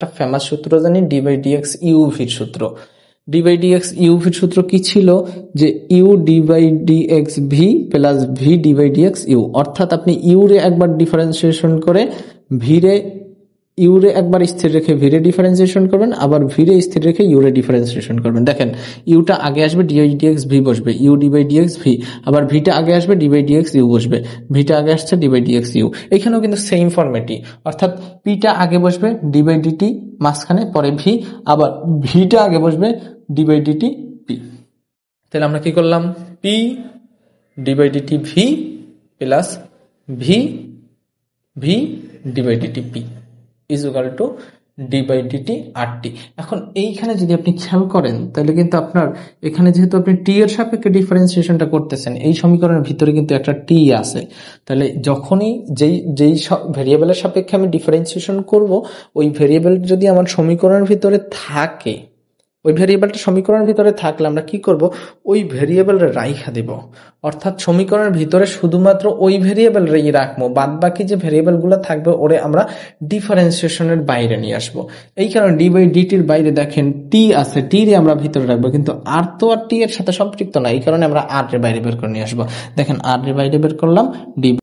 একটা ফেমাস সূত্র জানি, ডি বাই ডিএক্স ইউভির সূত্র। ডি বাই ডিএক্স ইউভির সূত্র কি ছিল, যে u d by dx v plus v D by dx u, অর্থাৎ আপনি ইউ রে একবার ডিফারেন্সিয়েশন করে ভিরে, ইউ রে একবার স্থির রেখে ভিরে ডিফারেন্সিয়েশন করবেন, আবার ভিরে স্থির রেখে ইউ রে ডিফারেন্সিয়েশন করবেন। দেখেন ইউটা আগে আসবে, ডি বাই ডিএক্স ভি বসবে, u d by dx v, আবার ভিটা আগে আসবে, ডি বাই ডিএক্স ইউ বসবে, ভিটা আগে আসছে, ডি বাই ডিএক্স ইউ। এখানেও কিন্তু সেম ফর্মেটই, অর্থাৎ পিটা আগে বসবে, ডি বাই ডিটি মাঝখানে, পরে ভি, আবার ভিটা আগে বসবে, ডি বাই ডিটি পি। তাহলে আমরা কি করলাম, P D by d t V plus V V D by d t P is equal to D by d t R T. এখন এইখানে যদি আপনি খেয়াল করেন তাহলে কিন্তু আপনার এখানে যেহেতু আপনি টি এর সাপেক্ষে ডিফারেন্সিয়েশনটা করতেছেন, এই সমীকরণের ভিতরে কিন্তু একটা টি আছে। তাহলে যখনই যেই ভেরিয়েবলের সাপেক্ষে আমি ডিফারেন্সিয়েশন করব, ওই ভেরিয়েবল যদি আমার সমীকরণের ভিতরে থাকে, ওই ভেরিয়েবলটা সমীকরণের ভিতরে থাকলে আমরা কি করব, ওই ভেরিয়েবলটা রাইখা দেব, অর্থাৎ সমীকরণের ভিতরে শুধুমাত্র ওই ভেরিয়েবল রেই রাখবো, বাদ বাকি যে ভেরিয়েবলগুলো থাকবে ওরে আমরা ডিফারেন্সিয়েশনের বাইরে নিয়ে আসবো। এই কারণে ডি বাই ডিটির বাইরে দেখেন টি আছে, টি রে আমরা ভিতরে রাখবো, কিন্তু আর তো আর টি এর সাথে সম্পৃক্ত না, এই কারণে আমরা আর রে বাইরে বের করে নিয়ে আসবো। দেখেন আর রে বাইরে বের করলাম, ডি